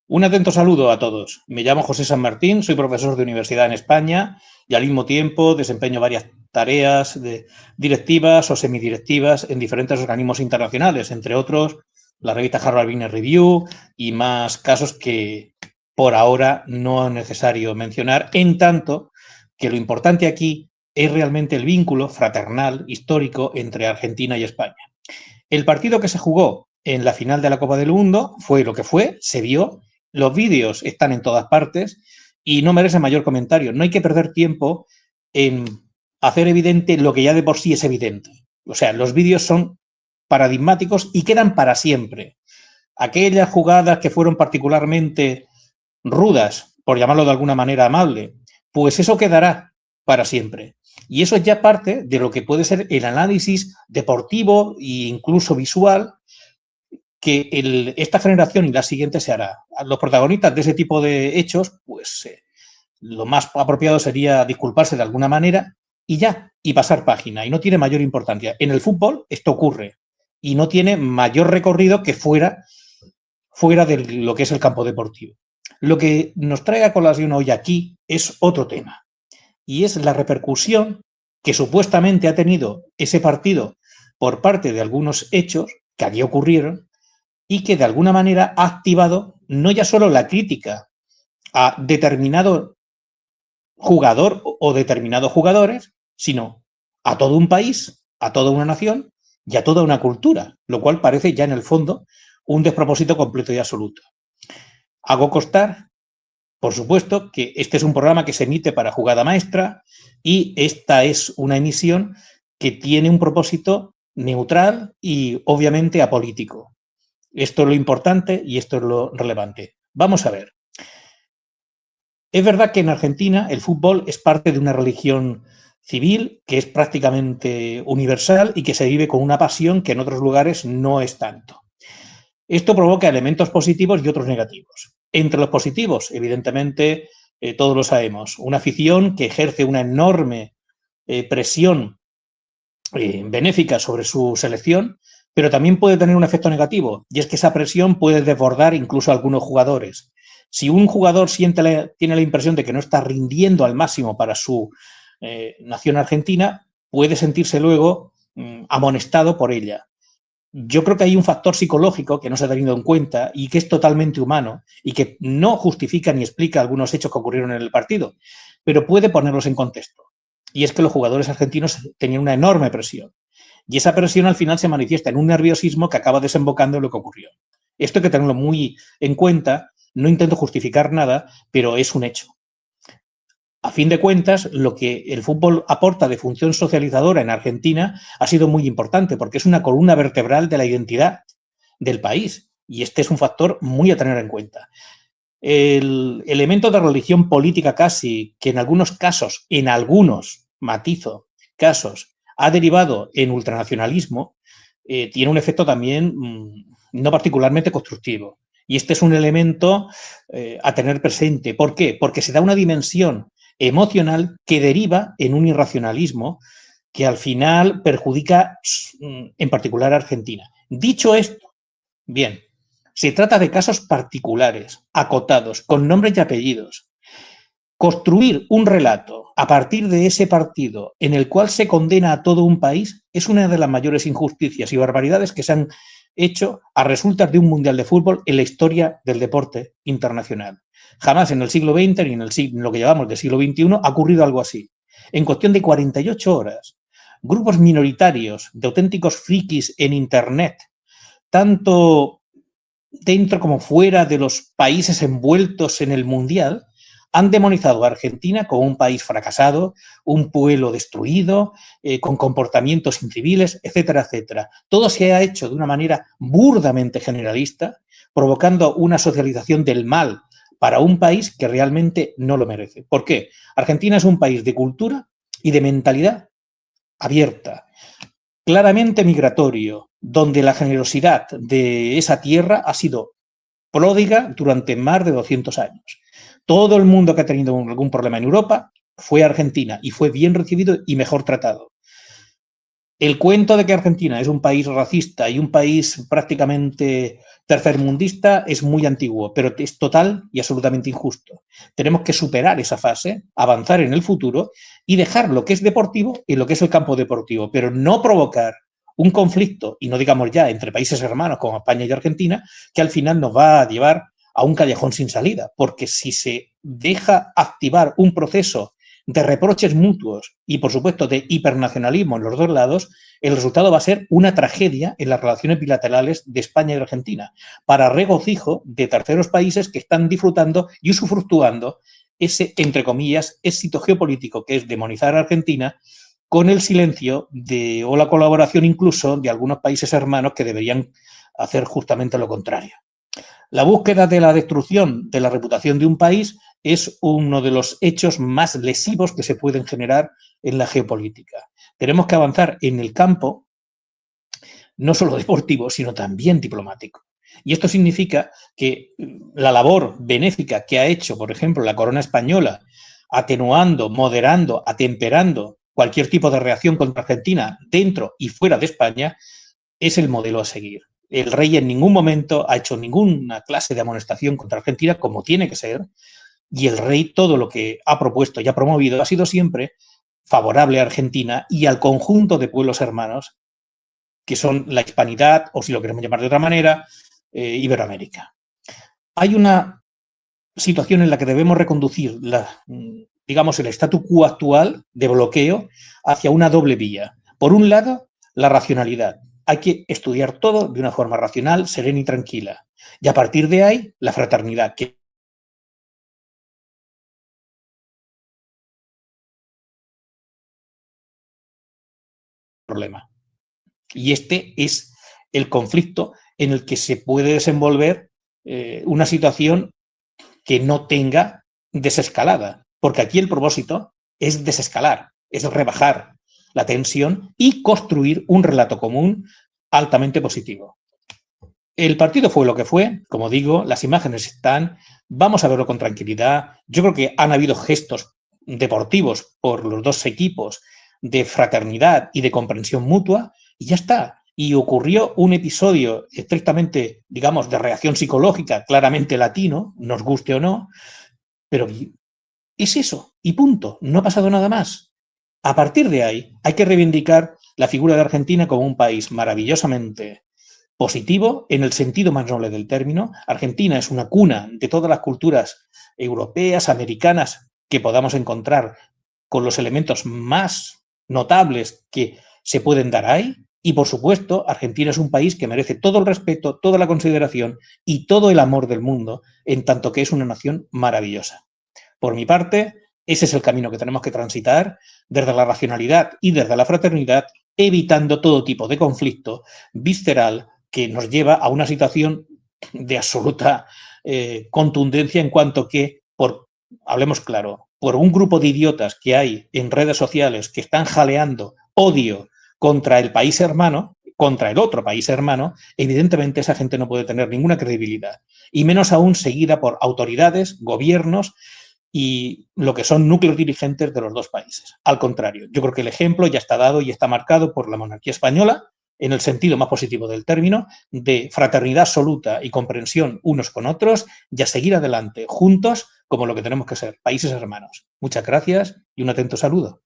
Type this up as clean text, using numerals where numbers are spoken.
Un atento saludo a todos. Me llamo José San Martín, soy profesor de universidad en España y al mismo tiempo desempeño varias tareas directivas o semidirectivas en diferentes organismos internacionales, entre otros la revista Harvard Business Review y más casos que por ahora no es necesario mencionar, en tanto que lo importante aquí es realmente el vínculo fraternal, histórico, entre Argentina y España. El partido que se jugó en la final de la Copa del Mundo fue lo que fue, se vio, los vídeos están en todas partes y no merece mayor comentario. No hay que perder tiempo en hacer evidente lo que ya de por sí es evidente. O sea, los vídeos son paradigmáticos y quedan para siempre. Aquellas jugadas que fueron particularmente rudas, por llamarlo de alguna manera amable, pues eso quedará para siempre. Y eso es ya parte de lo que puede ser el análisis deportivo e incluso visual que esta generación y la siguiente se hará. Los protagonistas de ese tipo de hechos, pues lo más apropiado sería disculparse de alguna manera y ya, y pasar página, y no tiene mayor importancia. En el fútbol esto ocurre y no tiene mayor recorrido que fuera de lo que es el campo deportivo. Lo que nos trae a colación hoy aquí es otro tema, y es la repercusión que supuestamente ha tenido ese partido por parte de algunos hechos que allí ocurrieron y que de alguna manera ha activado no ya solo la crítica a determinado jugador o determinados jugadores, sino a todo un país, a toda una nación y a toda una cultura, lo cual parece ya en el fondo un despropósito completo y absoluto. Hago constar, por supuesto, que este es un programa que se emite para Jugada Maestra y esta es una emisión que tiene un propósito neutral y obviamente apolítico. Esto es lo importante y esto es lo relevante. Vamos a ver. Es verdad que en Argentina el fútbol es parte de una religión civil que es prácticamente universal y que se vive con una pasión que en otros lugares no es tanto. Esto provoca elementos positivos y otros negativos. Entre los positivos, evidentemente, todos lo sabemos, una afición que ejerce una enorme presión benéfica sobre su selección, pero también puede tener un efecto negativo, y es que esa presión puede desbordar incluso a algunos jugadores. Si un jugador tiene la impresión de que no está rindiendo al máximo para su nación argentina, puede sentirse luego amonestado por ella. Yo creo que hay un factor psicológico que no se ha tenido en cuenta y que es totalmente humano y que no justifica ni explica algunos hechos que ocurrieron en el partido, pero puede ponerlos en contexto. Y es que los jugadores argentinos tenían una enorme presión. Y esa presión al final se manifiesta en un nerviosismo que acaba desembocando en lo que ocurrió. Esto hay que tenerlo muy en cuenta. No intento justificar nada, pero es un hecho. A fin de cuentas, lo que el fútbol aporta de función socializadora en Argentina ha sido muy importante porque es una columna vertebral de la identidad del país y este es un factor muy a tener en cuenta. El elemento de religión política casi, que en algunos casos, matizo, casos, ha derivado en ultranacionalismo, tiene un efecto también no particularmente constructivo. Y este es un elemento a tener presente. ¿Por qué? Porque se da una dimensión emocional que deriva en un irracionalismo que al final perjudica en particular a Argentina. Dicho esto, bien, se trata de casos particulares, acotados, con nombres y apellidos. Construir un relato a partir de ese partido en el cual se condena a todo un país es una de las mayores injusticias y barbaridades que se han hecho a resultas de un mundial de fútbol en la historia del deporte internacional. Jamás en el siglo XX ni en lo que llamamos del siglo XXI ha ocurrido algo así. En cuestión de 48 horas, grupos minoritarios de auténticos frikis en Internet, tanto dentro como fuera de los países envueltos en el mundial, han demonizado a Argentina como un país fracasado, un pueblo destruido, con comportamientos inciviles, etcétera, etcétera. Todo se ha hecho de una manera burdamente generalista, provocando una socialización del mal para un país que realmente no lo merece. ¿Por qué? Argentina es un país de cultura y de mentalidad abierta, claramente migratorio, donde la generosidad de esa tierra ha sido pródiga durante más de 200 años. Todo el mundo que ha tenido algún problema en Europa fue a Argentina y fue bien recibido y mejor tratado. El cuento de que Argentina es un país racista y un país prácticamente tercermundista es muy antiguo, pero es total y absolutamente injusto. Tenemos que superar esa fase, avanzar en el futuro y dejar lo que es deportivo en lo que es el campo deportivo, pero no provocar un conflicto, y no digamos ya entre países hermanos como España y Argentina, que al final nos va a llevar a un callejón sin salida, porque si se deja activar un proceso de reproches mutuos y, por supuesto, de hipernacionalismo en los dos lados, el resultado va a ser una tragedia en las relaciones bilaterales de España y Argentina, para regocijo de terceros países que están disfrutando y usufructuando ese, entre comillas, éxito geopolítico que es demonizar a Argentina, con el silencio o la colaboración incluso de algunos países hermanos que deberían hacer justamente lo contrario. La búsqueda de la destrucción de la reputación de un país es uno de los hechos más lesivos que se pueden generar en la geopolítica. Tenemos que avanzar en el campo, no solo deportivo, sino también diplomático. Y esto significa que la labor benéfica que ha hecho, por ejemplo, la corona española, atenuando, moderando, atemperando cualquier tipo de reacción contra Argentina dentro y fuera de España, es el modelo a seguir. El rey en ningún momento ha hecho ninguna clase de amonestación contra Argentina, como tiene que ser, y el rey todo lo que ha propuesto y ha promovido ha sido siempre favorable a Argentina y al conjunto de pueblos hermanos, que son la hispanidad, o si lo queremos llamar de otra manera, Iberoamérica. Hay una situación en la que debemos reconducir digamos, el statu quo actual de bloqueo hacia una doble vía. Por un lado, la racionalidad. Hay que estudiar todo de una forma racional, serena y tranquila. Y a partir de ahí, la fraternidad, que problema. Y este es el conflicto en el que se puede desenvolver una situación que no tenga desescalada, porque aquí el propósito es desescalar, es rebajar la tensión y construir un relato común altamente positivo. El partido fue lo que fue, como digo, las imágenes están, vamos a verlo con tranquilidad. Yo creo que han habido gestos deportivos por los dos equipos de fraternidad y de comprensión mutua y ya está. Y ocurrió un episodio estrictamente, digamos, de reacción psicológica, claramente latino, nos guste o no, pero es eso y punto, no ha pasado nada más. A partir de ahí hay que reivindicar la figura de Argentina como un país maravillosamente positivo en el sentido más noble del término. Argentina es una cuna de todas las culturas europeas, americanas que podamos encontrar, con los elementos más notables que se pueden dar ahí. Y por supuesto, Argentina es un país que merece todo el respeto, toda la consideración y todo el amor del mundo, en tanto que es una nación maravillosa. Por mi parte, ese es el camino que tenemos que transitar desde la racionalidad y desde la fraternidad, evitando todo tipo de conflicto visceral que nos lleva a una situación de absoluta contundencia en cuanto que, hablemos claro, por un grupo de idiotas que hay en redes sociales que están jaleando odio contra el país hermano, contra el otro país hermano, evidentemente esa gente no puede tener ninguna credibilidad, y menos aún seguida por autoridades, gobiernos y lo que son núcleos dirigentes de los dos países. Al contrario, yo creo que el ejemplo ya está dado y está marcado por la monarquía española, en el sentido más positivo del término, de fraternidad absoluta y comprensión unos con otros, y a seguir adelante juntos como lo que tenemos que ser, países hermanos. Muchas gracias y un atento saludo.